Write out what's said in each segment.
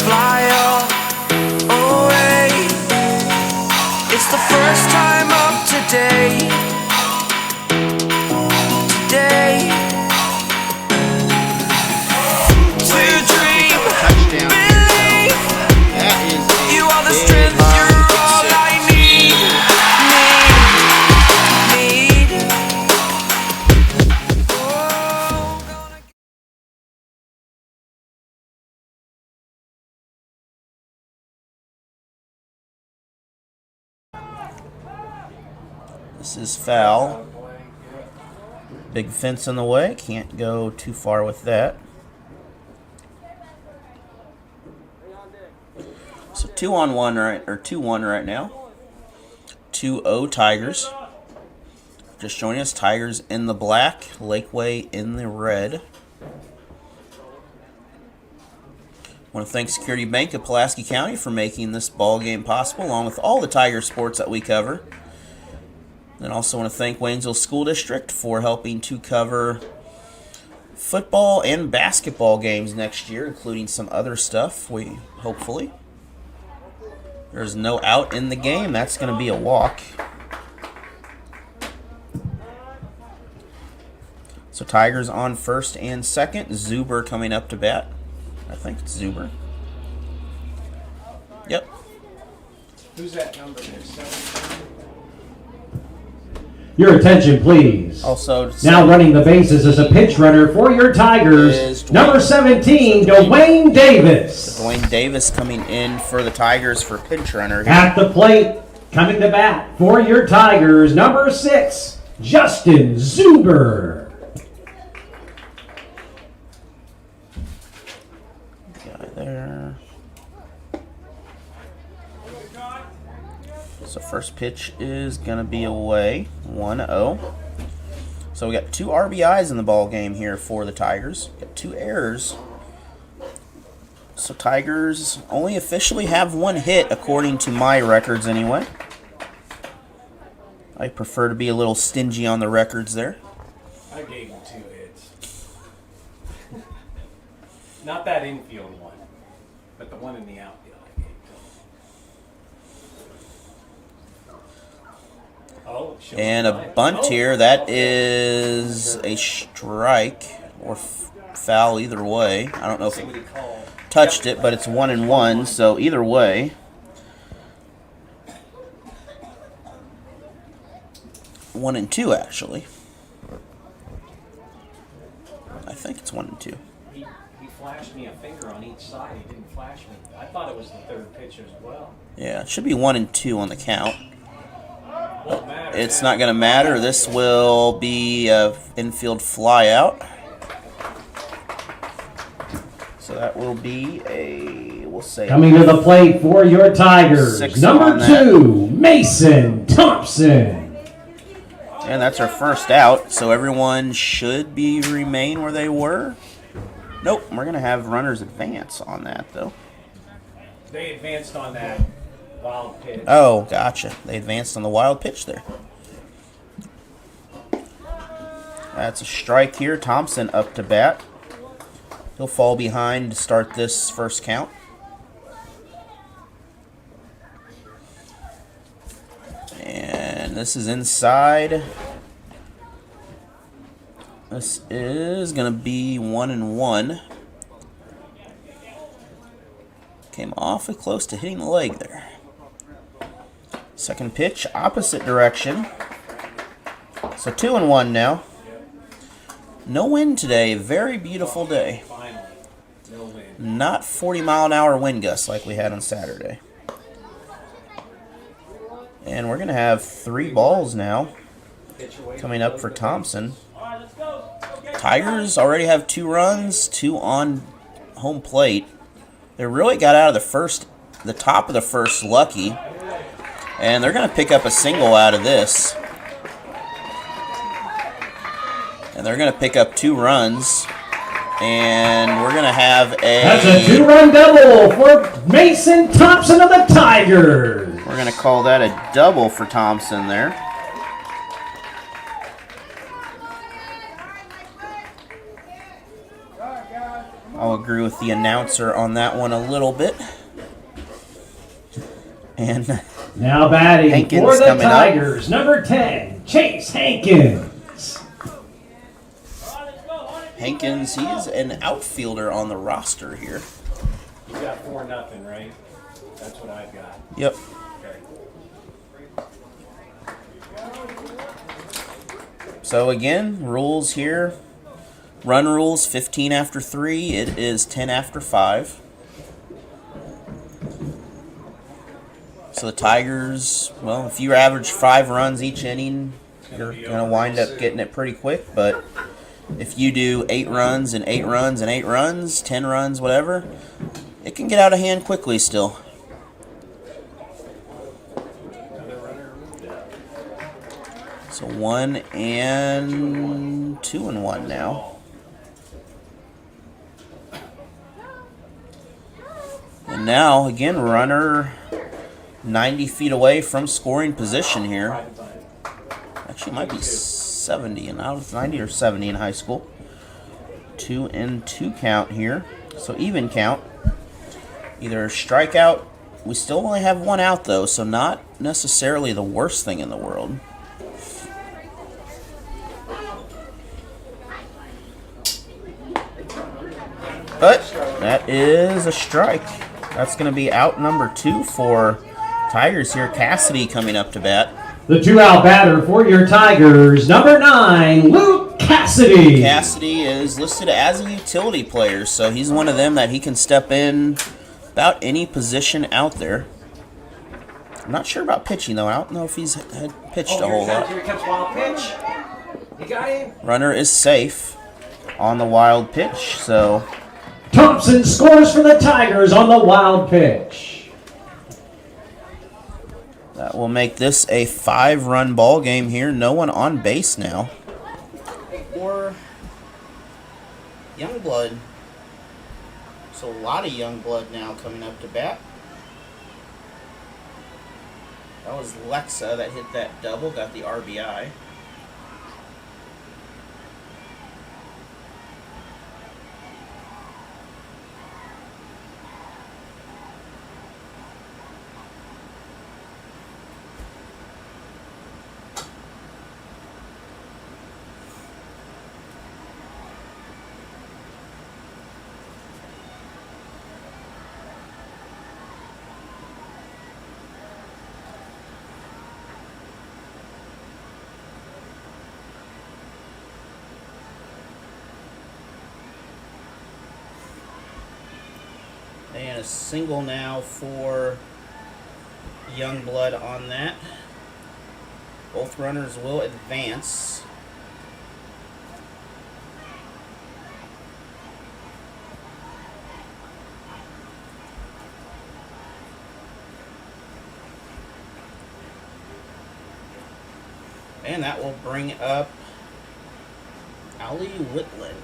fly away. It's the first time of today. To dream, believe. You are the strength, you're all I need. This is foul. Big fence in the way. Can't go too far with that. So 2-on-1 right, or 2-1 right now. 2-0 Tigers. Just showing us Tigers in the black, Lakeway in the red. I want to thank Security Bank of Pulaski County for making this ball game possible, along with all the Tiger sports that we cover. And also want to thank Waynesville School District for helping to cover football and basketball games next year, including some other stuff, hopefully. There's no out in the game. That's going to be a walk. So Tigers on first and second. Zuber coming up to bat. I think it's Zuber. Yep. Who's that number there? 17? Your attention, please. Also, now running the bases as a pinch runner for your Tigers, number 17, Dwayne Davis. Dwayne Davis coming in for the Tigers for pinch runner here. At the plate, coming to bat for your Tigers, number 6, Justin Zuber. Guy there. So first pitch is going to be away, 1-0. So we got 2 RBIs in the ball game here for the Tigers. Got 2 errors. So Tigers only officially have 1 hit according to my records anyway. I prefer to be a little stingy on the records there. I gave him 2 hits. Not that infield one, but the one in the outfield I gave to him. And a bunt here. That is a strike or foul either way. I don't know if it touched it, but it's 1-1, so either way. One and two, actually. I think it's 1-2. He flashed me a finger on each side. He didn't flash me. I thought it was the 3rd pitch as well. Yeah, it should be 1-2 on the count. Won't matter. It's not going to matter. This will be an infield fly out. So that will be a, we'll say, coming to the plate for your Tigers, number 2, Mason Thompson. And that's our first out, so everyone should remain where they were. Nope, we're going to have runners advance on that, though. They advanced on that wild pitch. Oh, gotcha. They advanced on the wild pitch there. That's a strike here. Thompson up to bat. He'll fall behind to start this first count. And this is inside. This is going to be 1-1. Came awfully close to hitting the leg there. Second pitch, opposite direction. So 2-1 now. No wind today. Very beautiful day. Not 40-mile-an-hour wind gusts like we had on Saturday. And we're going to have 3 balls now coming up for Thompson. Tigers already have 2 runs, 2 on home plate. They really got out of the top of the first lucky. And they're going to pick up a single out of this. And they're going to pick up 2 runs. And we're going to have That's a 2-run double for Mason Thompson of the Tigers. We're going to call that a double for Thompson there. I'll agree with the announcer on that one a little bit. And Now batting Hankins for the coming up. Tigers, number 10, Chase Hankins. Hankins, he's an outfielder on the roster here. You got 4-0, right? That's what I've got. Yep. Okay. So again, rules here. Run rules, 15 after 3. It is 10 after 5. So the Tigers, well, if you average 5 runs each inning, you're going to wind up getting it pretty quick. But if you do 8 runs and 8 runs and 8 runs, 10 runs, whatever, it can get out of hand quickly still. So 1 and 2 and 1 now. And now, again, runner 90 feet away from scoring position here. Actually, it might be 70 and out. 90 or 70 in high school. 2 and 2 count here. So even count. Either a strikeout. We still only have 1 out, though, so not necessarily the worst thing in the world. But that is a strike. That's going to be out number 2 for Tigers here. Cassidy coming up to bat. The 2-out batter for your Tigers, number 9, Luke Cassidy. Cassidy is listed as a utility player, so he's one of them that he can step in about any position out there. I'm not sure about pitching, though. I don't know if he's had pitched a whole lot. Here comes wild pitch. You got him? Runner is safe on the wild pitch, so Thompson scores for the Tigers on the wild pitch. that will make this a 5-run ball game here. No one on base now. For Youngblood. So a lot of Youngblood now coming up to bat. That was Lexa that hit that double, got the RBI. And a single now for Youngblood on that. Both runners will advance. And that will bring up Ali Whitland.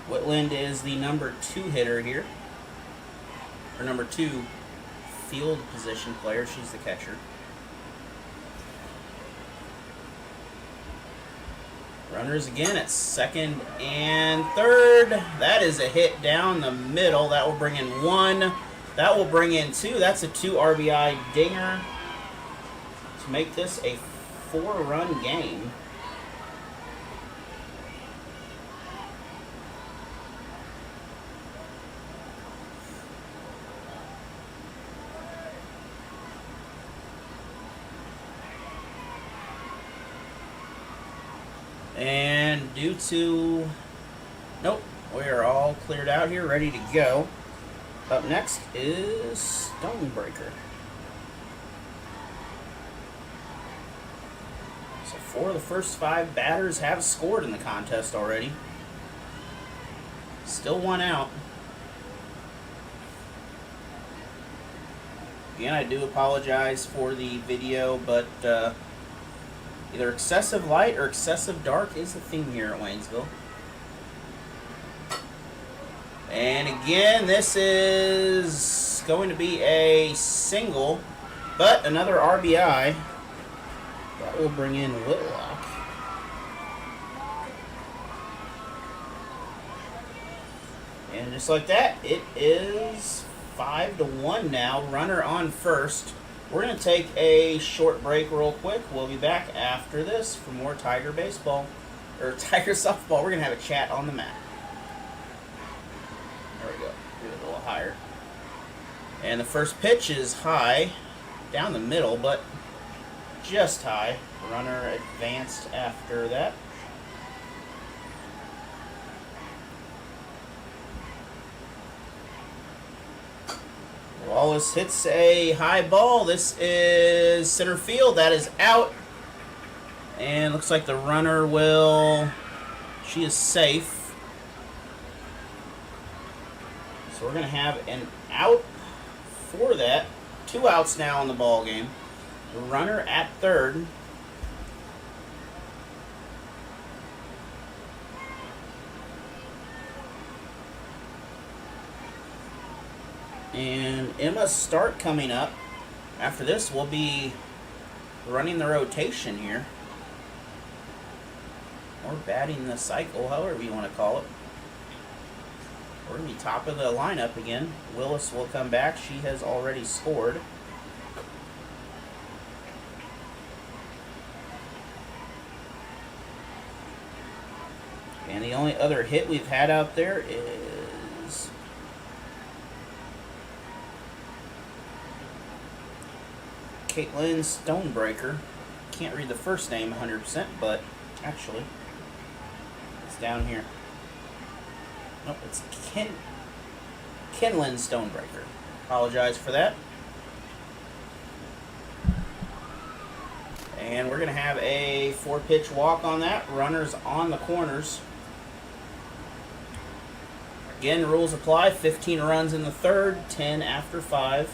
Whitland is the number 2 hitter here. Or number 2 field position player. She's the catcher. Runners again at 2nd and 3rd. That is a hit down the middle. That will bring in 1. That will bring in 2. That's a 2 RBI dinger to make this a 4-run game. And due to... Nope, we are all cleared out here, ready to go. Up next is Stonebreaker. So 4 of the first 5 batters have scored in the contest already. Still 1 out. Again, I do apologize for the video, but either excessive light or excessive dark is the theme here at Waynesville. And again, this is going to be a single, but another RBI. That will bring in Whitlock. And just like that, it is 5-1 now. Runner on first. We're going to take a short break real quick. We'll be back after this for more Tiger baseball, or Tiger softball. We're going to have a chat on the mat. There we go. Do it a little higher. And the first pitch is high, down the middle, but just high. Runner advanced after that. Wallace hits a high ball. This is center field. That is out. And looks like the runner will... She is safe. So we're going to have an out for that. 2 outs now in the ball game. The runner at third. And Emma's start coming up. After this, we'll be running the rotation here. Or batting the cycle, however you want to call it. We're going to be top of the lineup again. Willis will come back. She has already scored. And the only other hit we've had out there is Caitlin Stonebreaker. Can't read the first name 100%, but actually, it's down here. Nope, it's Kenlyn Stonebreaker. Apologize for that. And we're going to have a 4-pitch walk on that. Runners on the corners. Again, rules apply. 15 runs in the third, 10 after 5.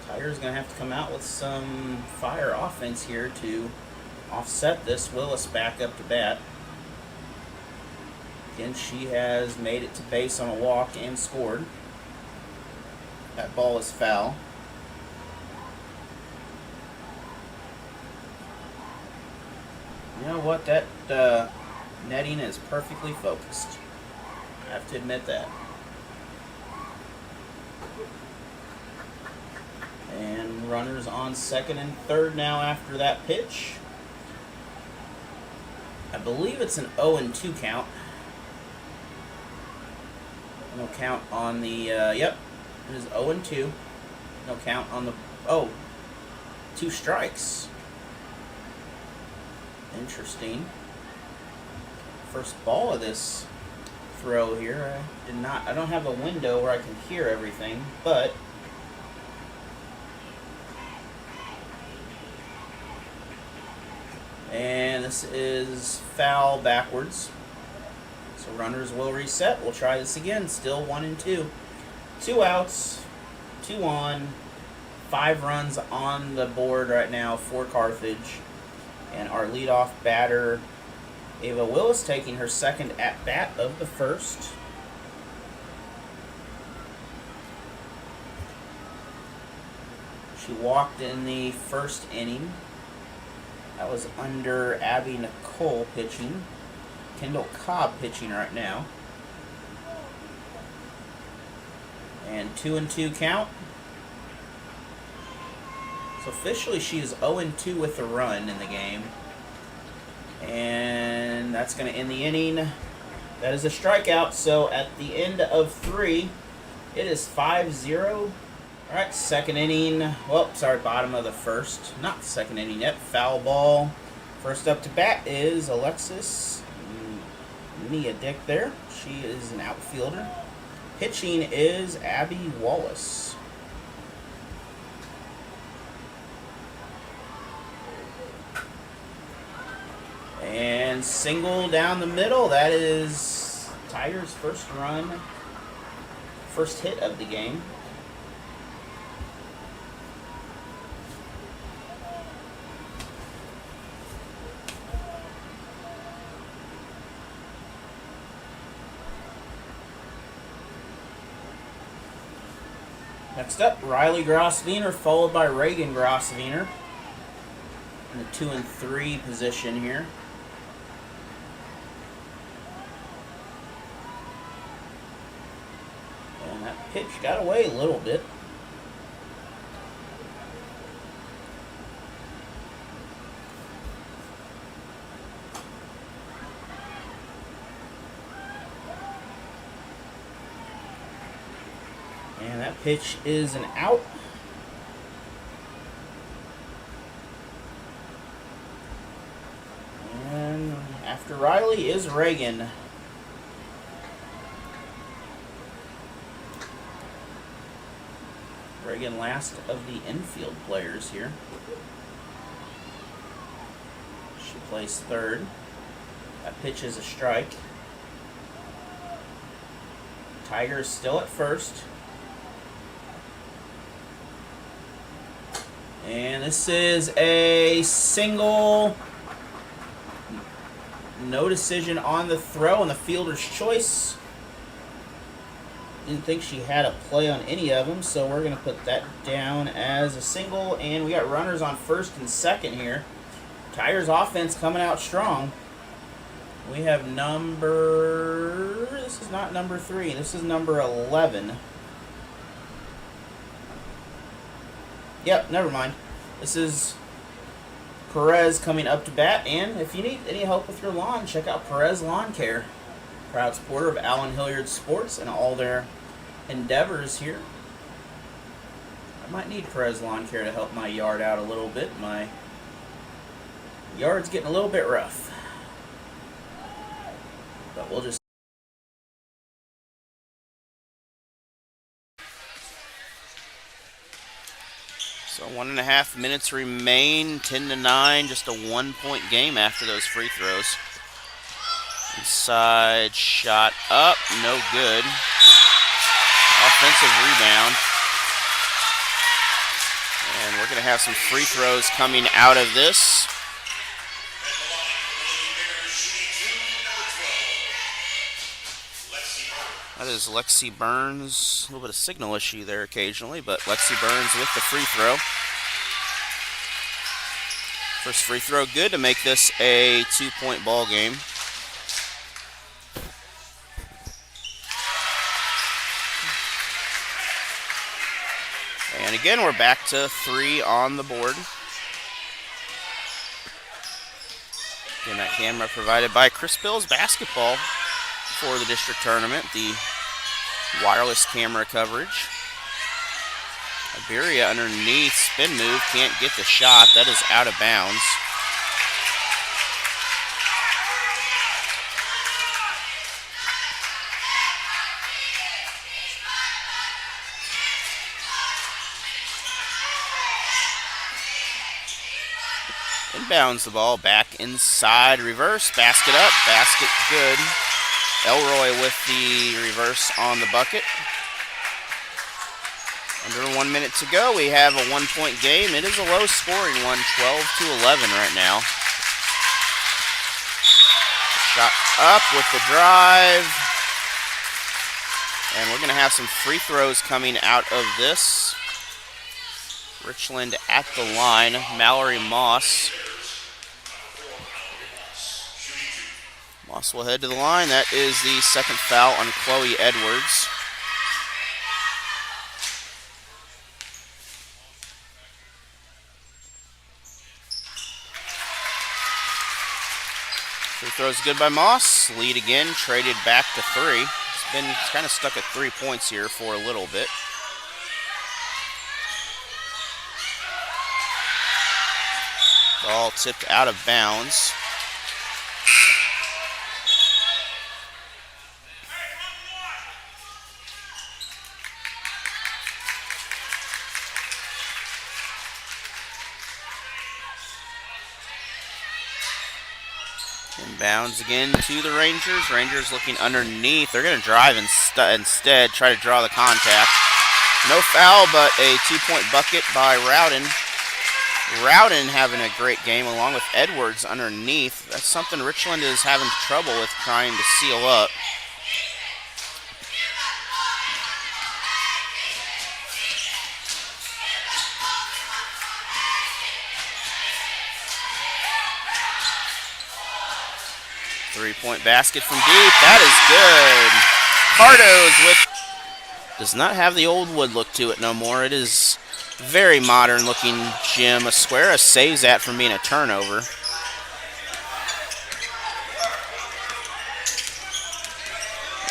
Tiger's going to have to come out with some fire offense here to offset this. Willis back up to bat. Again, she has made it to base on a walk and scored. That ball is foul. You know what? That netting is perfectly focused. I have to admit that. And runners on second and third now after that pitch. I believe it's an 0-2 count. No count on the, yep, it is 0-2. No count on the, 2 strikes. Interesting. First ball of this throw here. I don't have a window where I can hear everything, but and this is foul backwards. So runners will reset. We'll try this again. Still 1-2. 2 outs, 2 on, 5 runs on the board right now for Carthage. And our leadoff batter, Ava Willis, taking her second at-bat of the first. She walked in the first inning. That was under Abby Nicole pitching. Kendall Cobb pitching right now. And 2-2 count. So officially she is 0-2 with a run in the game. And that's going to end the inning. That is a strikeout. So at the end of 3, it is 5-0. Alright, second inning. Well, sorry, bottom of the first. Not the second inning yet. Foul ball. First up to bat is Alexis Nia Dick there. She is an outfielder. Pitching is Abby Wallace. And single down the middle. That is Tiger's first run, first hit of the game. Next up, Riley Grosswiener, followed by Reagan Grosswiener in the 2 and 3 position here. pitch got away a little bit. And that pitch is an out. And after Riley is Reagan. Reagan, last of the infield players here. She plays third. That pitch is a strike. Tigers still at first. And this is a single. No decision on the throw and the fielder's choice. Didn't think she had a play on any of them, so we're going to put that down as a single. And we got runners on first and second here. Tigers offense coming out strong. We have this is not number 3, this is number 11. Yep, never mind. This is Perez coming up to bat, and if you need any help with your lawn, check out Perez Lawn Care. Proud supporter of Allen Hilliard Sports and all their endeavors here. I might need Perez Lawn Care to help my yard out a little bit. My yard's getting a little bit rough. But we'll just... So 1.5 minutes remain, 10-9, just a 1-point game after those free throws. Inside shot up, no good. Offensive rebound. And we're going to have some free throws coming out of this. That is Lexi Burns. A little bit of signal issue there occasionally, but Lexi Burns with the free throw. First free throw good to make this a 2-point ball game. And again, we're back to 3 on the board. Again, that camera provided by Chris Bills Basketball for the district tournament, the wireless camera coverage. Iberia underneath, spin move, can't get the shot. That is out of bounds. Inbounds the ball back inside, reverse, basket up, basket good. Elroy with the reverse on the bucket. Under 1 minute to go, we have a 1-point game. It is a low-scoring one, 12-11 right now. Shot up with the drive. And we're going to have some free throws coming out of this. Richland at the line, Mallory Moss. Moss will head to the line. That is the second foul on Chloe Edwards. Free throws good by Moss. Lead again, traded back to 3. It's kind of stuck at 3 points here for a little bit. Ball tipped out of bounds. Inbounds again to the Rangers. Rangers looking underneath. They're going to drive instead, try to draw the contact. No foul, but a 2-point bucket by Rowden. Rowden having a great game along with Edwards underneath. That's something Richland is having trouble with trying to seal up. Three-point basket from deep. That is good. Cardo's with Does not have the old wood look to it no more. It is very modern looking gym. Esquera saves that from being a turnover.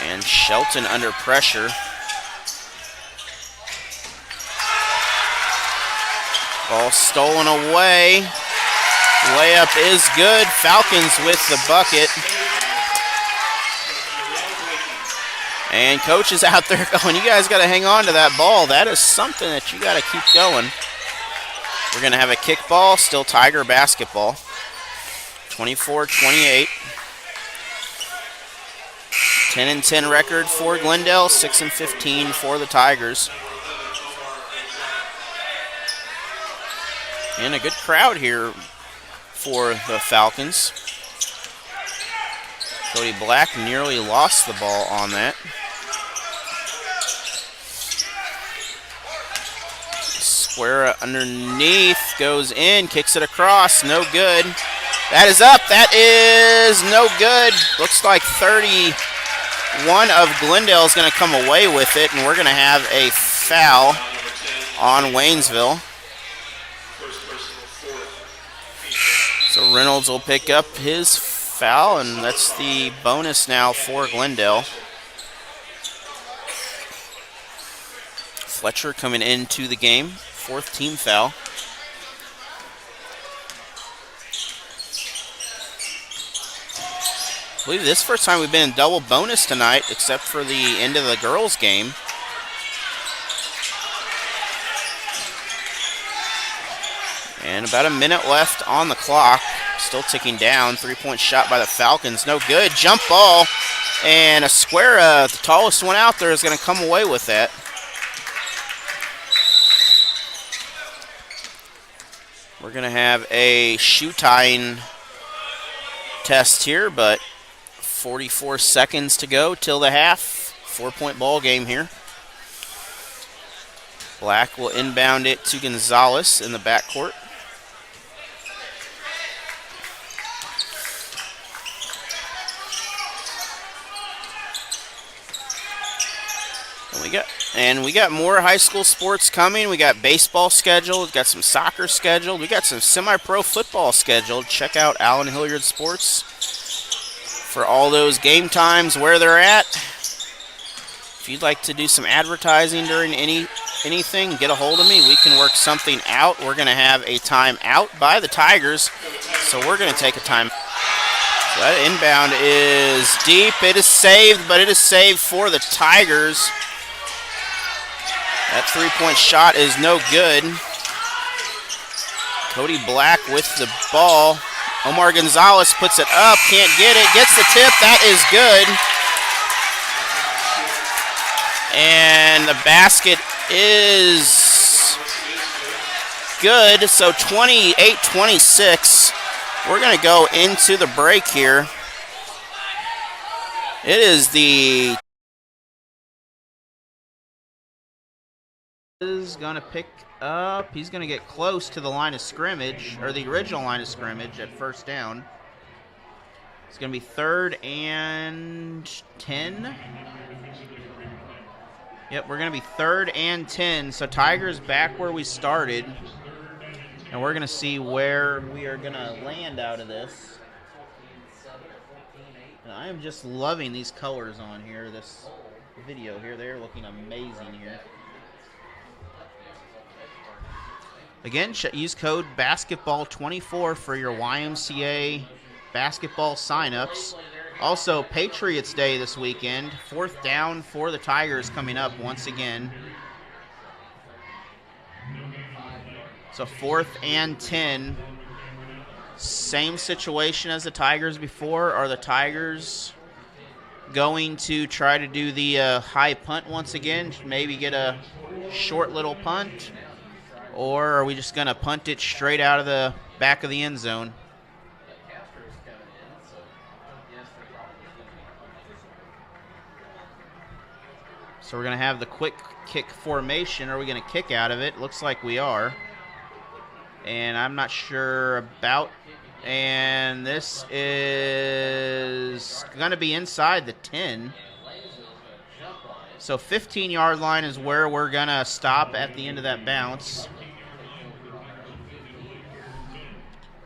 And Shelton under pressure. Ball stolen away. Layup is good. Falcons with the bucket. And coach is out there going, you guys got to hang on to that ball. That is something that you got to keep going. We're going to have a kickball, still Tiger basketball. 24-28. 10-10 record for Glendale, 6-15 for the Tigers. And a good crowd here for the Falcons. Cody Black nearly lost the ball on that. Esquera underneath, goes in, kicks it across, no good. That is up, that is no good. Looks like 31 of Glendale is going to come away with it, and we're going to have a foul on Waynesville. So Reynolds will pick up his foul, and that's the bonus now for Glendale. Fletcher coming into the game, 4th team foul. I believe this is the first time we've been in double bonus tonight, except for the end of the girls' game. And about a minute left on the clock. Still ticking down. 3-point shot by the Falcons. No good. Jump ball. And Esquera, the tallest one out there, is going to come away with that. We're going to have a shoe tying test here, but 44 seconds to go till the half. 4-point ball game here. Black will inbound it to Gonzalez in the backcourt. And we got more high school sports coming. We got baseball scheduled. We got some soccer scheduled. We got some semi-pro football scheduled. Check out Allen Hilliard Sports for all those game times, where they're at. If you'd like to do some advertising during anything, get a hold of me. We can work something out. We're going to have a timeout by the Tigers, so we're going to take a time. So that inbound is deep. It is saved, but it is saved for the Tigers. That 3-point shot is no good. Cody Black with the ball. Omar Gonzalez puts it up, can't get it, gets the tip, that is good. And the basket is good, so 28-26. We're going to go into the break here. It is the is going to pick up. He's going to get close to the line of scrimmage, or the original line of scrimmage at first down. It's going to be 3rd and 10. Yep, we're going to be 3rd and 10. So Tigers back where we started. And we're going to see where we are going to land out of this. And I am just loving these colors on here, this video here. They're looking amazing here. Again, use code BASKETBALL24 for your YMCA basketball signups. Also, Patriots Day this weekend. 4th down for the Tigers coming up once again. So 4th and 10. Same situation as the Tigers before. Are the Tigers going to try to do the high punt once again? Maybe get a short little punt? Or are we just going to punt it straight out of the back of the end zone? So we're going to have the quick kick formation. Are we going to kick out of it? Looks like we are. And I'm not sure about. And this is going to be inside the 10. So 15-yard line is where we're going to stop at the end of that bounce.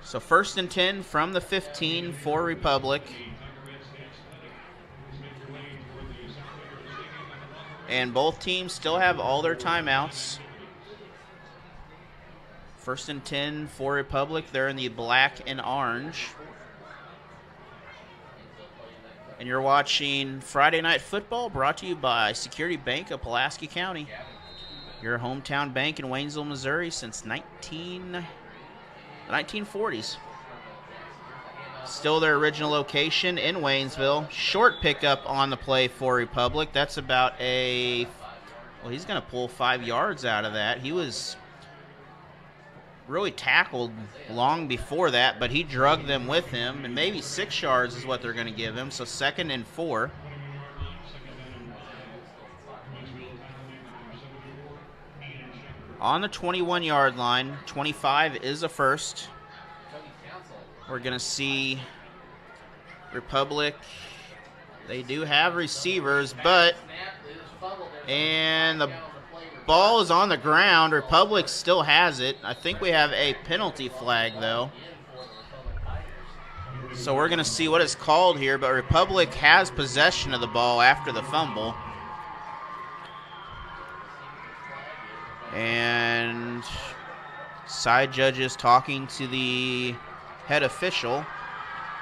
So 1st and 10 from the 15 for Republic. And both teams still have all their timeouts. 1st and 10 for Republic. They're in the black and orange. And you're watching Friday Night Football, brought to you by Security Bank of Pulaski County. Your hometown bank in Waynesville, Missouri since the 1940s. Still their original location in Waynesville. Short pickup on the play for Republic. That's about he's going to pull 5 yards out of that. He was really tackled long before that, but he drugged them with him, and maybe 6 yards is what they're going to give him. So 2nd and 4. On the 21-yard line, 25 is a first. We're going to see Republic. They do have receivers, and the ball is on the ground. Republic still has it. I think we have a penalty flag, though. So we're going to see what is called here, but Republic has possession of the ball after the fumble. And side judges talking to the head official.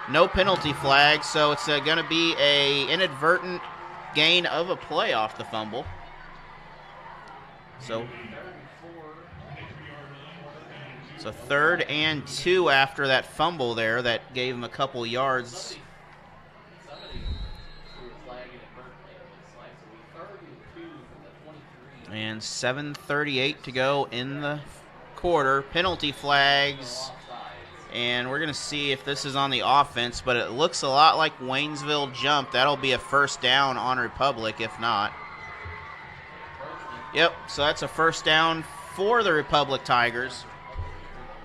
No penalty flag, so it's going to be a inadvertent gain of a play off the fumble. So 3rd and 2 after that fumble there that gave him a couple yards. And 7:38 to go in the quarter. Penalty flags. And we're going to see if this is on the offense, but it looks a lot like Waynesville jumped. That'll be a 1st down on Republic if not. Yep, so that's a 1st down for the Republic Tigers.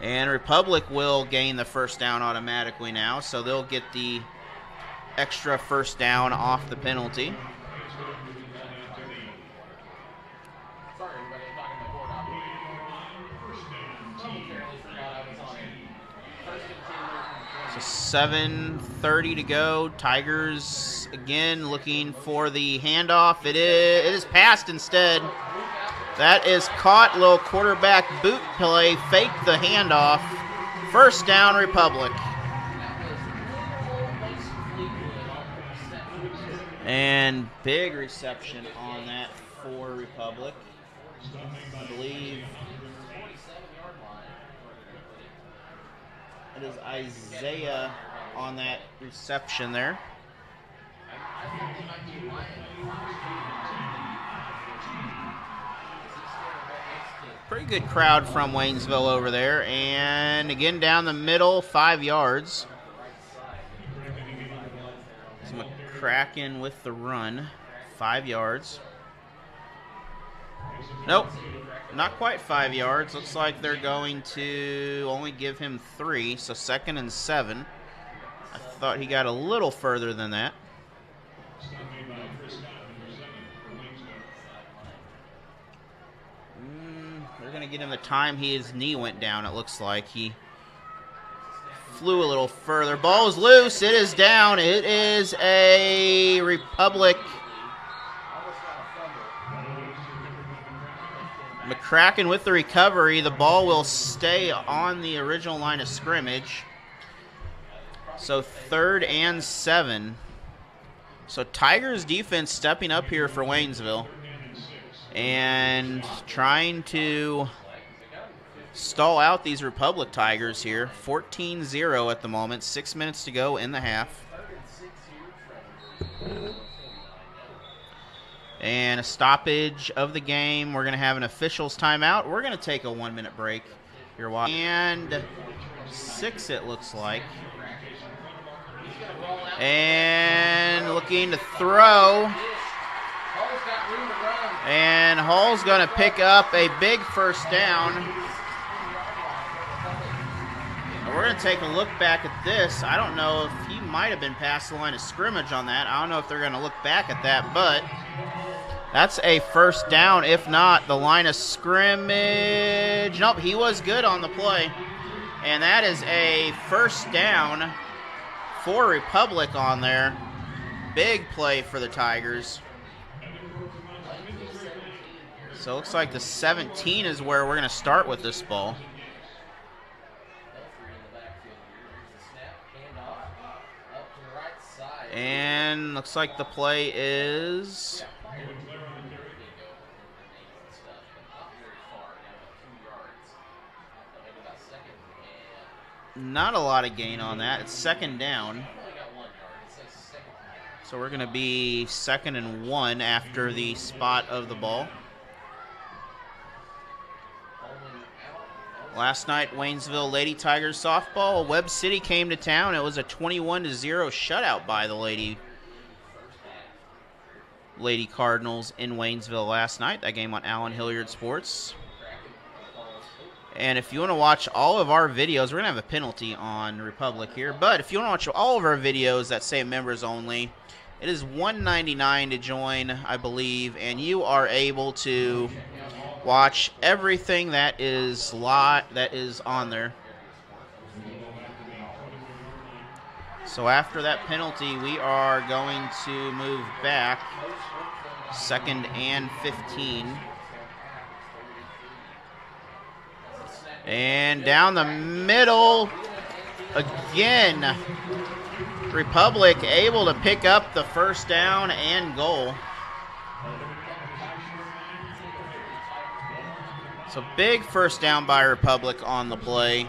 And Republic will gain the 1st down automatically now, so they'll get the extra 1st down off the penalty. So 7:30 to go. Tigers again looking for the handoff. It is passed instead. That is caught. Little quarterback boot play. Fake the handoff. 1st down, Republic. And big reception on that for Republic. I believe it is Isaiah on that reception there. Pretty good crowd from Waynesville over there. And again down the middle, 5 yards. So McCracken with the run, 5 yards. Nope, not quite 5 yards. Looks like they're going to only give him 3, so 2nd and 7. I thought he got a little further than that. They're going to get him the time his knee went down, it looks like. He flew a little further. Ball is loose. It is down. It is a Republic. McCracken with the recovery. The ball will stay on the original line of scrimmage. So 3rd and 7. So Tigers defense stepping up here for Waynesville and trying to stall out these Republic Tigers here. 14-0 at the moment. 6 minutes to go in the half. And a stoppage of the game. We're going to have an officials timeout. We're going to take a 1-minute break. You're watching. And 6 it looks like. And looking to throw. And Hall's going to pick up a big 1st down. And we're going to take a look back at this. I don't know if he might have been past the line of scrimmage on that. I don't know if they're going to look back at that, but That's a first down, if not the line of scrimmage. Nope, he was good on the play. And that is a first down for Republic on there. Big play for the Tigers. So it looks like the 17 is where we're going to start with this ball. And looks like the play is... not a lot of gain on that. It's second down. So we're going to be 2nd and 1 after the spot of the ball. Last night, Waynesville Lady Tigers softball. Webb City came to town. It was a 21-0 shutout by the Lady Cardinals in Waynesville last night. That game on Allen Hilliard Sports. And if you want to watch all of our videos, we're going to have a penalty on Republic here. But if you want to watch all of our videos that say members only, it is $1.99 to join, I believe. And you are able to watch everything that is on there. So after that penalty, we are going to move back 2nd and 15. And down the middle again. Republic able to pick up the first down and goal. So big first down by Republic on the play.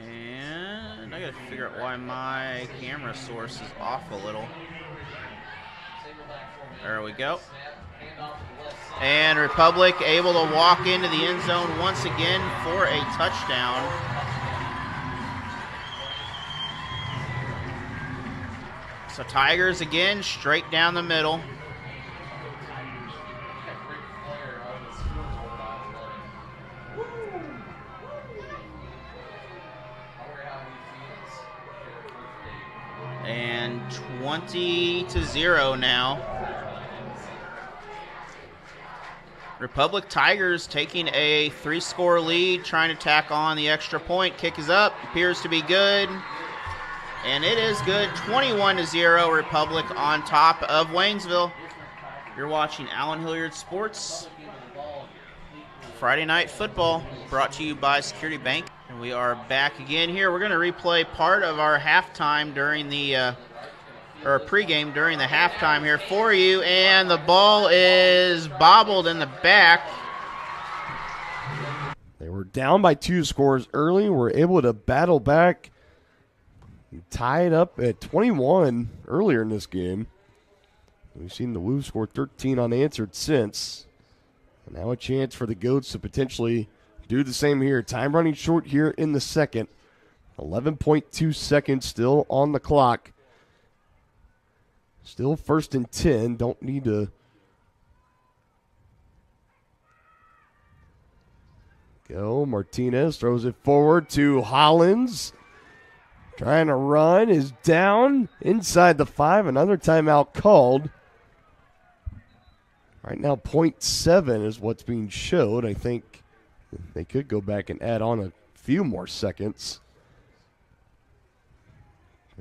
And I gotta figure out why my camera source is off a little. There we go. And Republic able to walk into the end zone once again for a touchdown. So Tigers again, straight down the middle. And 20-0 now. Republic Tigers taking a 3-score lead, trying to tack on the extra point. Kick is up, appears to be good. And it is good, 21-0, Republic on top of Waynesville. You're watching Allen Hilliard Sports. Friday Night Football, brought to you by Security Bank. And we are back again here. We're going to replay part of our halftime during the, or pregame during the halftime here for you. And the ball is bobbled in the back. They were down by 2 scores early, were able to battle back. Tied up at 21 earlier in this game. We've seen the Wolves score 13 unanswered since. And now a chance for the Goats to potentially do the same here. Time running short here in the second. 11.2 seconds still on the clock. Still 1st and 10. Don't need to go. Martinez throws it forward to Hollins. Trying to run, is down inside the 5. Another timeout called. Right now, 0.7 is what's being showed. I think they could go back and add on a few more seconds.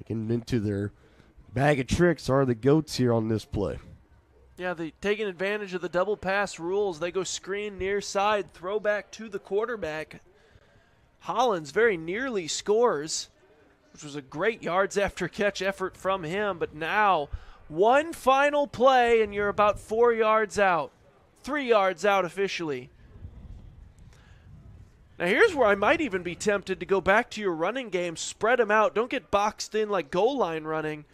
Getting into their bag of tricks are the Goats here on this play. Yeah, they taking advantage of the double pass rules. They go screen near side, throw back to the quarterback. Hollins very nearly scores, which was a great yards after catch effort from him. But now, one final play, and you're about 4 yards out. 3 yards out officially. Now here's where I might even be tempted to go back to your running game. Spread them out. Don't get boxed in like goal line running.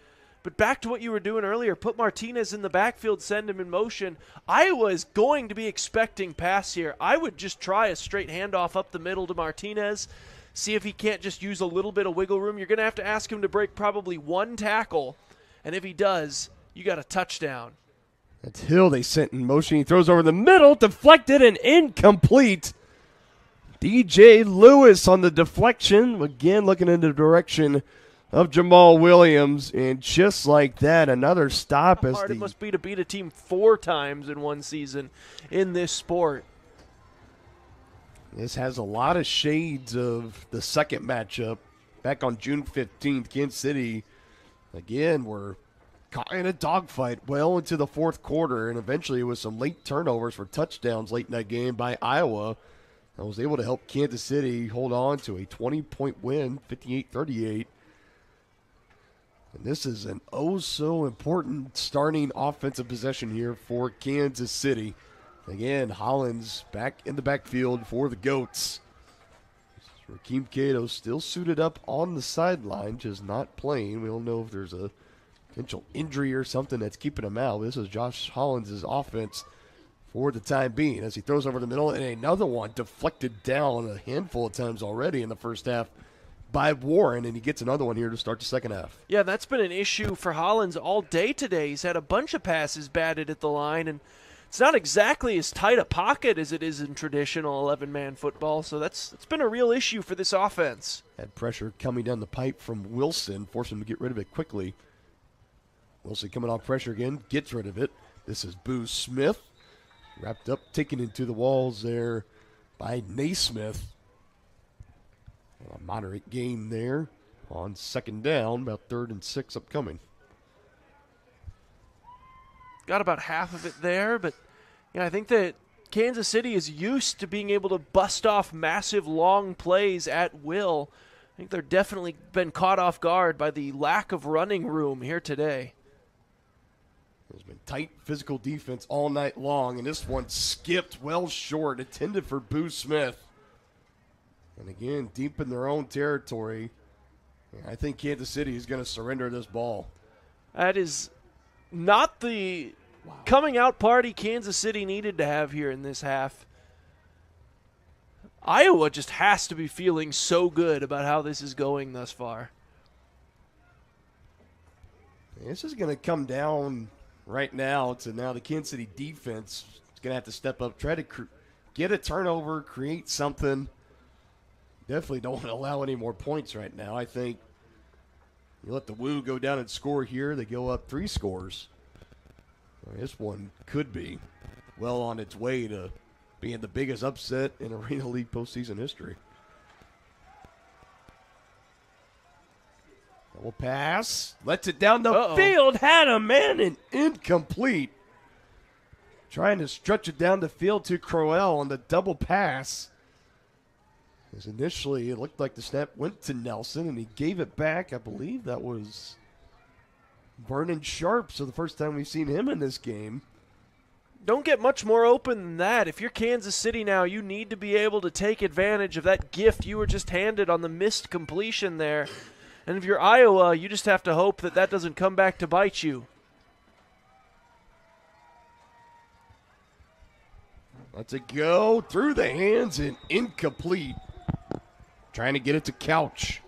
But back to what you were doing earlier. Put Martinez in the backfield, send him in motion. I was going to be expecting pass here. I would just try a straight handoff up the middle to Martinez. See if he can't just use a little bit of wiggle room. You're going to have to ask him to break probably one tackle. And if he does, you got a touchdown. That's Hill they sent in motion. He throws over the middle, deflected and incomplete. DJ Lewis on the deflection. Again, looking in the direction of Jamal Williams. And just like that, another stop. How hard it must be to beat a team 4 times in one season in this sport. This has a lot of shades of the second matchup back on June 15th. Kansas City, again, were caught in a dogfight well into the fourth quarter, and eventually with some late turnovers for touchdowns late in that game by Iowa, I was able to help Kansas City hold on to a 20-point win, 58-38. And this is an oh-so-important starting offensive possession here for Kansas City. Again, Hollins back in the backfield for the Goats. Rakeem Cato still suited up on the sideline, just not playing. We don't know if there's a potential injury or something that's keeping him out. This is Josh Hollins' offense for the time being as he throws over the middle, and another one deflected down a handful of times already in the first half by Warren, and he gets another one here to start the second half. Yeah, that's been an issue for Hollins all day today. He's had a bunch of passes batted at the line, and it's not exactly as tight a pocket as it is in traditional 11-man football, so it's been a real issue for this offense. Had pressure coming down the pipe from Wilson, forced him to get rid of it quickly. Wilson coming off pressure again, gets rid of it. This is Boo Smith. Wrapped up, taken into the walls there by Naismith. A moderate gain there on second down, about 3rd and 6 upcoming. Got about half of it there, but I think that Kansas City is used to being able to bust off massive long plays at will. I think they're definitely been caught off guard by the lack of running room here today. There's been tight physical defense all night long, and this one skipped well short, intended for Boo Smith. And again, deep in their own territory, I think Kansas City is going to surrender this ball. That is not the coming out party Kansas City needed to have here in this half. Iowa just has to be feeling so good about how this is going thus far. This is going to come down right now to now the Kansas City defense is going to have to step up, try to get a turnover, create something. Definitely don't want to allow any more points right now. I think you let the Woo go down and score here. They go up 3 scores. This one could be well on its way to being the biggest upset in Arena League postseason history. Double pass. Lets it down the field. Had a man and incomplete. Trying to stretch it down the field to Crowell on the double pass. Because initially it looked like the snap went to Nelson and he gave it back. I believe that was Vernon Sharp. So the first time we've seen him in this game. Don't get much more open than that. If you're Kansas City now, you need to be able to take advantage of that gift you were just handed on the missed completion there. And if you're Iowa, you just have to hope that that doesn't come back to bite you. Lets it go through the hands and incomplete. Trying to get it to Couch.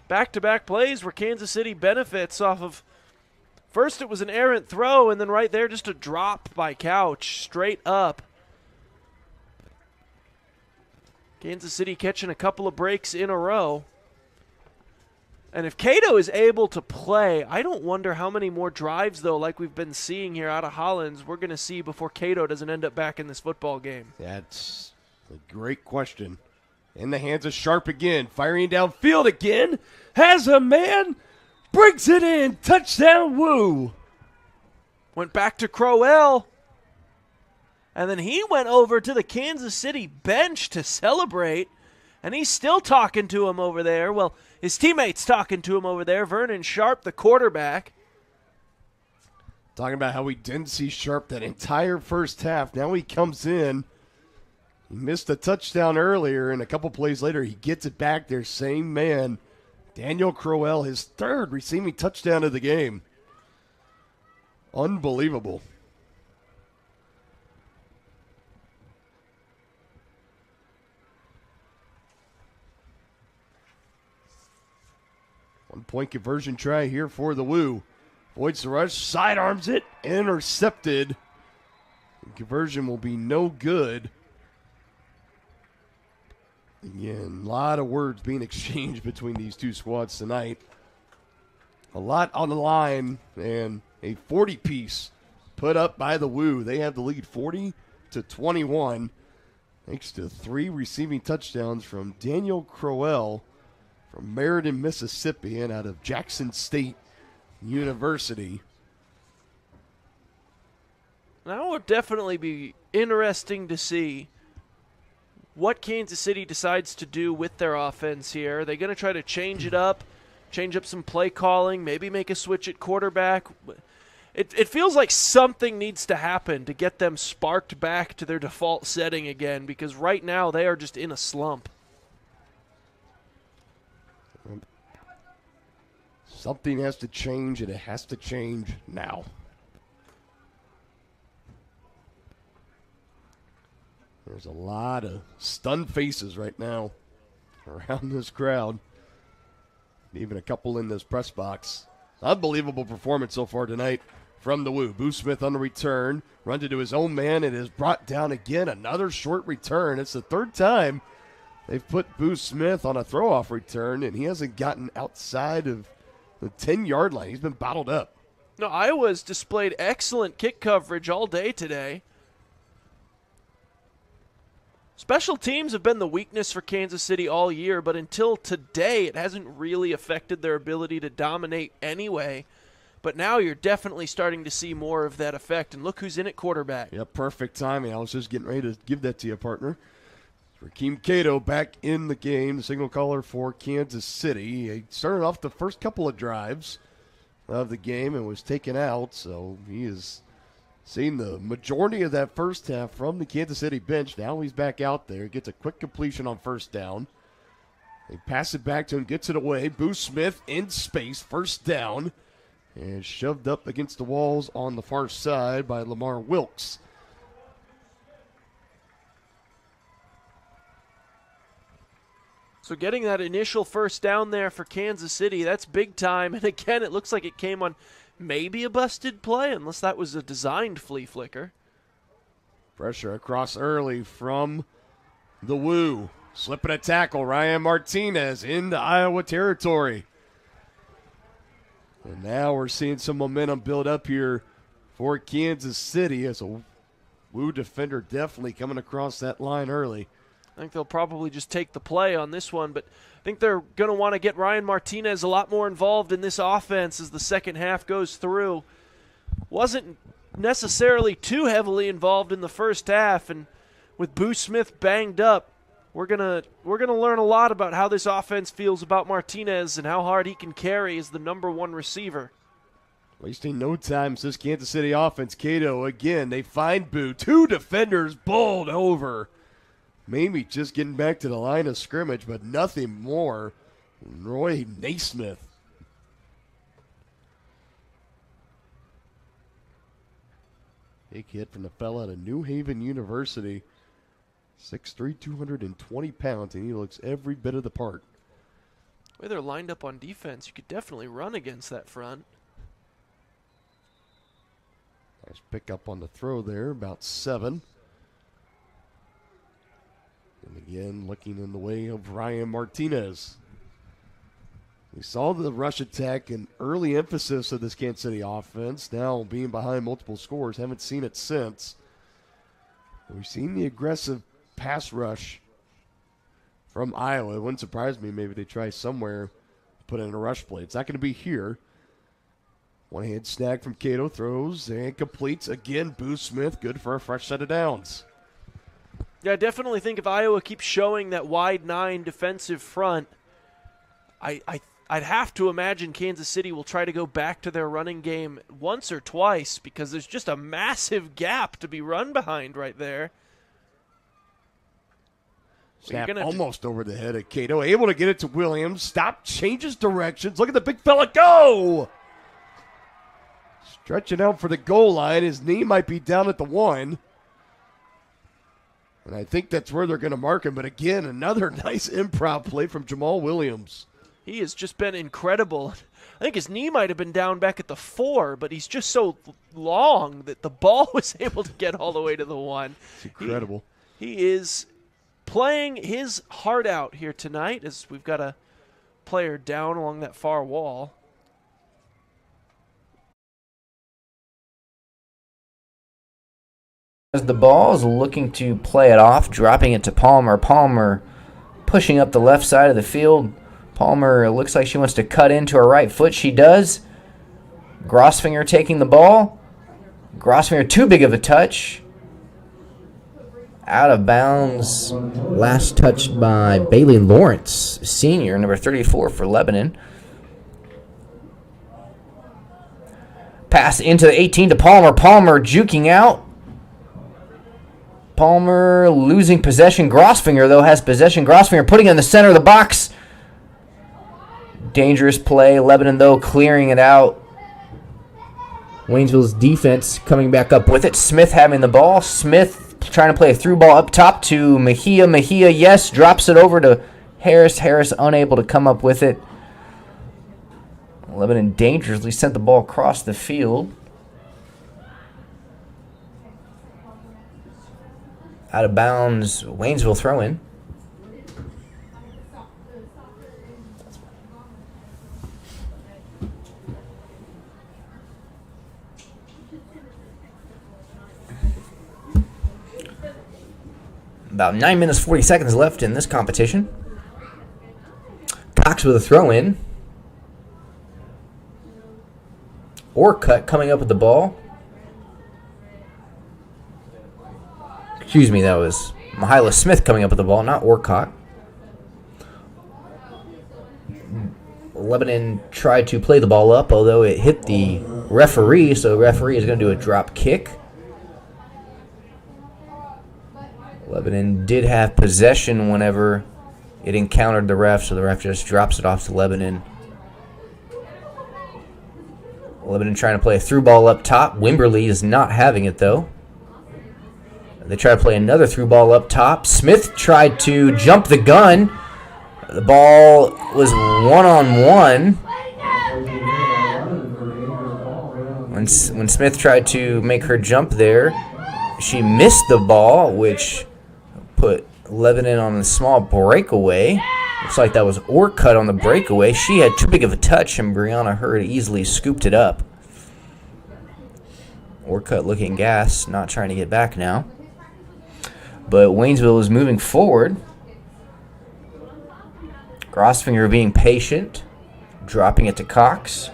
Back-to-back plays where Kansas City benefits off of, first it was an errant throw, and then right there just a drop by Couch, straight up. Kansas City catching a couple of breaks in a row. And if Cato is able to play, I don't wonder how many more drives, though, like we've been seeing here out of Hollins, we're going to see before Cato doesn't end up back in this football game. That's a great question. In the hands of Sharp again, firing downfield again. Has a man, brings it in, touchdown Woo. Went back to Crowell. And then he went over to the Kansas City bench to celebrate. And he's still talking to him over there. Well, his teammate's talking to him over there. Vernon Sharp, the quarterback. Talking about how we didn't see Sharp that entire first half. Now he comes in. He missed a touchdown earlier, and a couple plays later, he gets it back there. Same man, Daniel Crowell, his 3rd receiving touchdown of the game. Unbelievable. One-point conversion try here for the Woo. Avoids the rush, sidearms it, intercepted. The conversion will be no good. Again, a lot of words being exchanged between these two squads tonight. A lot on the line, and a 40-piece put up by the Woo. They have the lead 40-21, thanks to 3 receiving touchdowns from Daniel Crowell from Meriden, Mississippi, and out of Jackson State University. Now it would definitely be interesting to see what Kansas City decides to do with their offense here. Are they going to try to change it up, change up some play calling, maybe make a switch at quarterback? It feels like something needs to happen to get them sparked back to their default setting again, because right now they are just in a slump. Something has to change, and it has to change now. There's a lot of stunned faces right now around this crowd. Even a couple in this press box. Unbelievable performance so far tonight from the Woo. Boo Smith on the return. Runs into his own man and is brought down again. Another short return. It's the third time they've put Boo Smith on a throw-off return, and he hasn't gotten outside of the 10-yard line. He's been bottled up. No, Iowa's displayed excellent kick coverage all day today. Special teams have been the weakness for Kansas City all year, but until today, it hasn't really affected their ability to dominate anyway. But now you're definitely starting to see more of that effect, and look who's in at quarterback. Yeah, perfect timing. I was just getting ready to give that to you, partner. Rakeem Cato back in the game, the signal caller for Kansas City. He started off the first couple of drives of the game and was taken out, so he is seen the majority of that first half from the Kansas City bench. Now he's back out there. Gets a quick completion on first down. They pass it back to him, gets it away. Boo Smith in space, first down. And shoved up against the walls on the far side by Lamar Wilkes. So getting that initial first down there for Kansas City, that's big time. And again, it looks like it came on maybe a busted play, unless that was a designed flea flicker. Pressure across early from the Woo. Slipping a tackle, Ryan Martinez into Iowa territory. And now we're seeing some momentum build up here for Kansas City as a Woo defender definitely coming across that line early. I think they'll probably just take the play on this one, but I think they're going to want to get Ryan Martinez a lot more involved in this offense as the second half goes through. Wasn't necessarily too heavily involved in the first half, and with Boo Smith banged up, we're gonna learn a lot about how this offense feels about Martinez and how hard he can carry as the number one receiver. Wasting no time, says Kansas City offense. Cato again, they find Boo. 2 defenders bowled over. Maybe just getting back to the line of scrimmage, but nothing more. Roy Naismith. Big hit from the fella out of New Haven University. 6'3", 220 pounds, and he looks every bit of the part. The way they're lined up on defense, you could definitely run against that front. Nice pick up on the throw there, about 7. And again, looking in the way of Ryan Martinez. We saw the rush attack and early emphasis of this Kansas City offense. Now being behind multiple scores, haven't seen it since. We've seen the aggressive pass rush from Iowa. It wouldn't surprise me. Maybe they try somewhere to put in a rush play. It's not going to be here. One-hand snag from Cato, throws and completes. Again, Boo Smith, good for a fresh set of downs. Yeah, I definitely think if Iowa keeps showing that wide 9 defensive front, I'd have to imagine Kansas City will try to go back to their running game once or twice, because there's just a massive gap to be run behind right there. Snap almost over the head of Cato. Able to get it to Williams. Stop, changes directions. Look at the big fella go! Stretching out for the goal line. His knee might be down at the 1. And I think that's where they're going to mark him. But again, another nice improv play from Jamal Williams. He has just been incredible. I think his knee might have been down back at the 4, but he's just so long that the ball was able to get all the way to the 1. It's incredible. He is playing his heart out here tonight as we've got a player down along that far wall. As the ball is looking to play it off, dropping it to Palmer. Palmer pushing up the left side of the field. Palmer looks like she wants to cut into her right foot. She does. Grossfinger taking the ball. Grossfinger too big of a touch. Out of bounds. Last touched by Bailey Lawrence, senior, number 34 for Lebanon. Pass into the 18 to Palmer. Palmer juking out. Palmer losing possession. Grossfinger, though, has possession. Grossfinger putting it in the center of the box. Dangerous play. Lebanon, though, clearing it out. Waynesville's defense coming back up with it. Smith having the ball. Smith trying to play a through ball up top to Mejia. Mejia, yes, drops it over to Harris. Harris unable to come up with it. Lebanon dangerously sent the ball across the field. Out of bounds, Waynesville throw in. About 9 minutes, 40 seconds left in this competition. Cox with a throw in. Orcutt coming up with the ball. Excuse me, that was Mahila Smith coming up with the ball, not Orcutt. Lebanon tried to play the ball up, although it hit the referee, so the referee is going to do a drop kick. Lebanon did have possession whenever it encountered the ref, so the ref just drops it off to Lebanon. Lebanon trying to play a through ball up top. Wimberley is not having it, though. They try to play another through ball up top. Smith tried to jump the gun. The ball was one-on-one. When Smith tried to make her jump there, she missed the ball, which put Lebanon on a small breakaway. Looks like that was Orcutt on the breakaway. She had too big of a touch, and Brianna Hurd easily scooped it up. Orcutt looking gas, not trying to get back now. But Waynesville is moving forward. Grossfinger being patient, dropping it to Cox.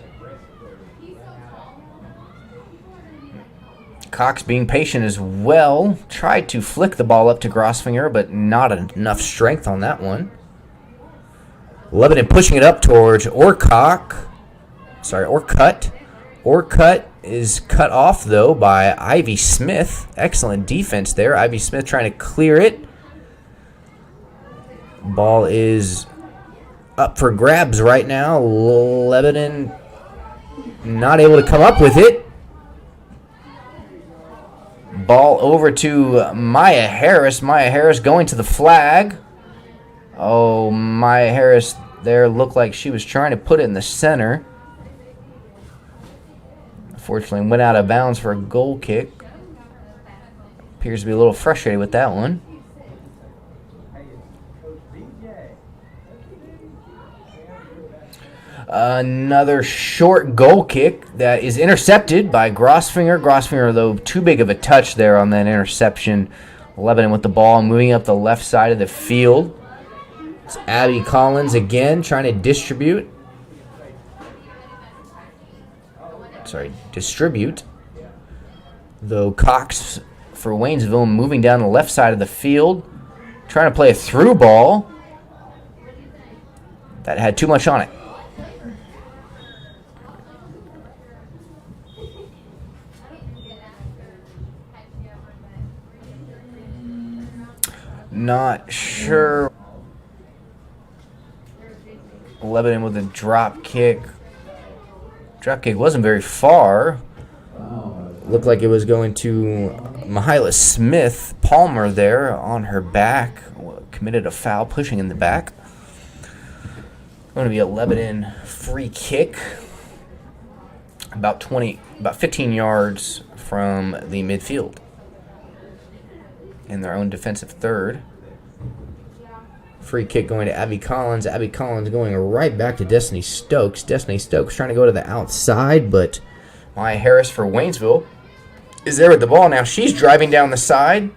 Cox being patient as well. Tried to flick the ball up to Grossfinger, but not enough strength on that one. Lebanon pushing it up towards Orcutt. Orcutt is cut off, though, by Ivy Smith. Excellent defense there. Ivy Smith trying to clear it. Ball is up for grabs right now. Lebanon not able to come up with it. Ball over to Maya Harris. Maya Harris going to the flag. Oh, Maya Harris there looked like she was trying to put it in the center. Unfortunately, went out of bounds for a goal kick. Appears to be a little frustrated with that one. Another short goal kick that is intercepted by Grossfinger. Grossfinger, though, too big of a touch there on that interception. Lebanon with the ball moving up the left side of the field. It's Abby Collins again trying to distribute. Though Cox for Waynesville moving down the left side of the field. Trying to play a through ball that had too much on it. Not sure. Lebanon with a drop kick. Drop kick wasn't very far. Looked like it was going to Mahila Smith. Palmer there on her back. Committed a foul, pushing in the back. Going to be a Lebanon free kick. About 15 yards from the midfield. In their own defensive third. Free kick going to Abby Collins. Abby Collins going right back to Destiny Stokes. Destiny Stokes trying to go to the outside, but Maya Harris for Waynesville is there with the ball. Now she's driving down the side.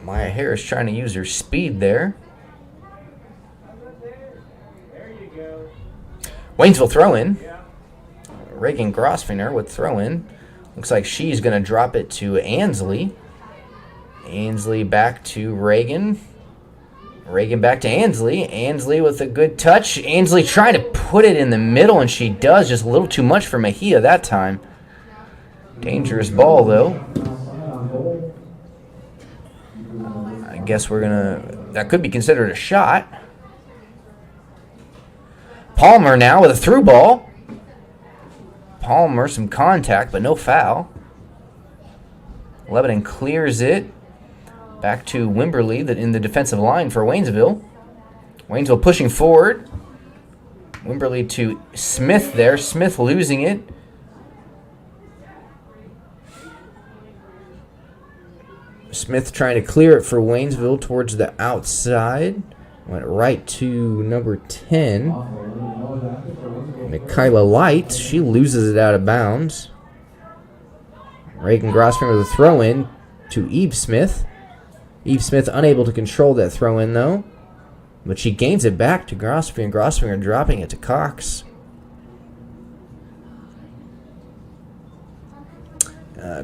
Maya Harris trying to use her speed there. Waynesville throw in. Reagan Grosfinger would throw in. Looks like she's going to drop it to Ansley. Ansley back to Reagan. Reagan back to Ansley. Ansley with a good touch. Ansley trying to put it in the middle, and she does. Just a little too much for Mejia that time. Dangerous ball, though. I guess we're going to... That could be considered a shot. Palmer now with a through ball. Palmer, some contact, but no foul. Lebanon clears it. Back to Wimberly in the defensive line for Waynesville. Waynesville pushing forward. Wimberly to Smith there. Smith losing it. Smith trying to clear it for Waynesville towards the outside. Went right to number 10. Mikayla Light. She loses it out of bounds. Reagan Grosfinger with a throw-in to Eve Smith. Eve Smith unable to control that throw-in, though. But she gains it back to Grosfinger. Grosfinger dropping it to Cox.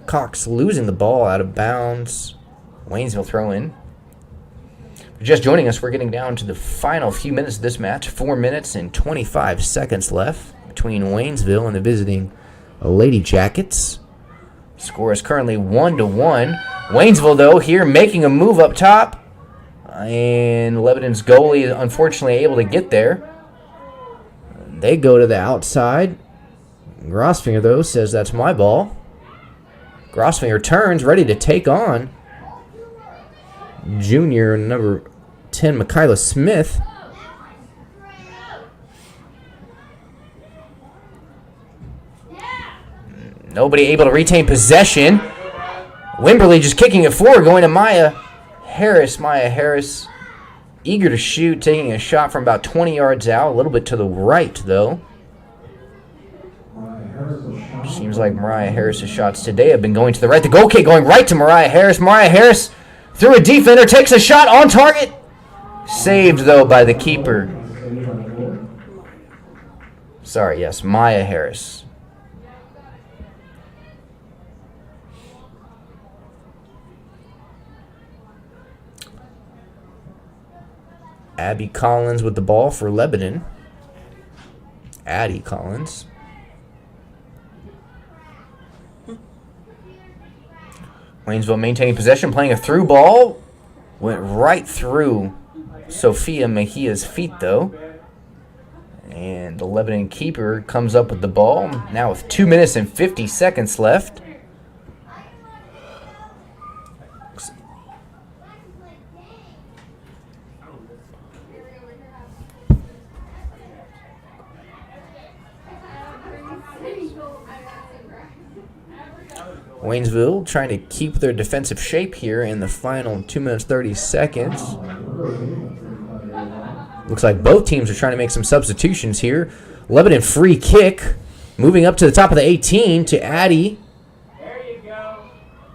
Cox losing the ball out of bounds. Waynesville throw-in. Just joining us, we're getting down to the final few minutes of this match. 4 minutes and 25 seconds left between Waynesville and the visiting Lady Jackets. Score is currently 1-1. Waynesville, though, here making a move up top. And Lebanon's goalie is unfortunately able to get there. They go to the outside. Grosfinger, though, says that's my ball. Grosfinger turns, ready to take on junior number 10, Mikayla Smith. Nobody able to retain possession. Wimberly just kicking it forward, going to Maya Harris. Maya Harris eager to shoot, taking a shot from about 20 yards out, a little bit to the right, though. Seems like Mariah Harris's shots today have been going to the right. The goal kick going right to Mariah Harris. Mariah Harris through a defender, takes a shot on target. Saved, though, by the keeper. Sorry, yes, Maya Harris. Abby Collins with the ball for Lebanon. Addie Collins. Waynesville maintaining possession, playing a through ball. Went right through Sophia Mejia's feet, though. And the Lebanon keeper comes up with the ball. Now with 2 minutes and 50 seconds left. Waynesville trying to keep their defensive shape here in the final 2 minutes 30 seconds. Looks like both teams are trying to make some substitutions here. Lebanon free kick. Moving up to the top of the 18 to Addie. There you go.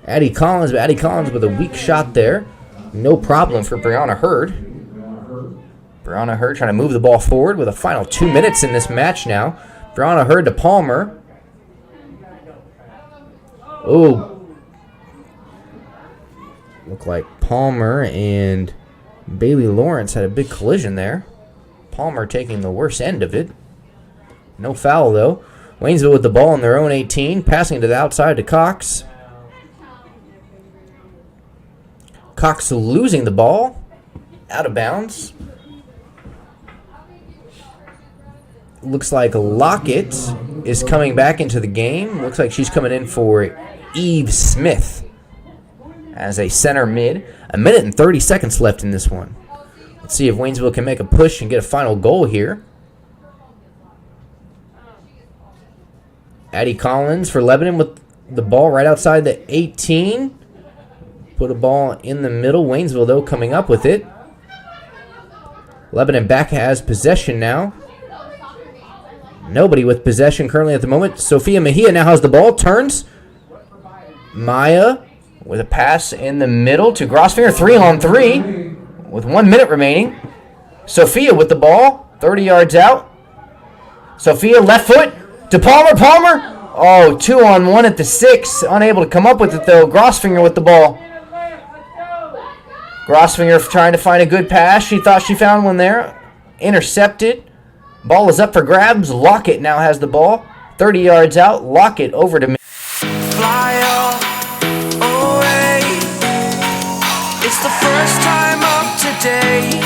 Addie Collins, but Addie Collins with a weak shot there. No problem for Brianna Hurd. Brianna Hurd trying to move the ball forward with a final 2 minutes in this match now. Brianna Hurd to Palmer. Oh, look like Palmer and Bailey Lawrence had a big collision there. Palmer taking the worst end of it. No foul, though. Waynesville with the ball in their own 18, passing to the outside to Cox. Cox losing the ball. Out of bounds. Looks like Lockett is coming back into the game. Looks like she's coming in for Eve Smith as a center mid. 1 minute and 30 seconds left in this one. Let's see if Waynesville can make a push and get a final goal here. Addie Collins for Lebanon with the ball right outside the 18. put a ball in the middle. Waynesville, though, coming up with it. Lebanon back has possession now. Nobody with possession currently at the moment. Sophia Mejia now has the ball. Turns. Maya with a pass in the middle to Grossfinger. 3-on-3 with 1 minute remaining. Sophia with the ball. 30 yards out. Sophia left foot to Palmer. Palmer. Oh, 2-on-1 at the 6. Unable to come up with it, though. Grossfinger with the ball. Grossfinger trying to find a good pass. She thought she found one there. Intercepted. Ball is up for grabs. Lockett now has the ball. 30 yards out. Lockett over to... Fly away. It's the first time of today.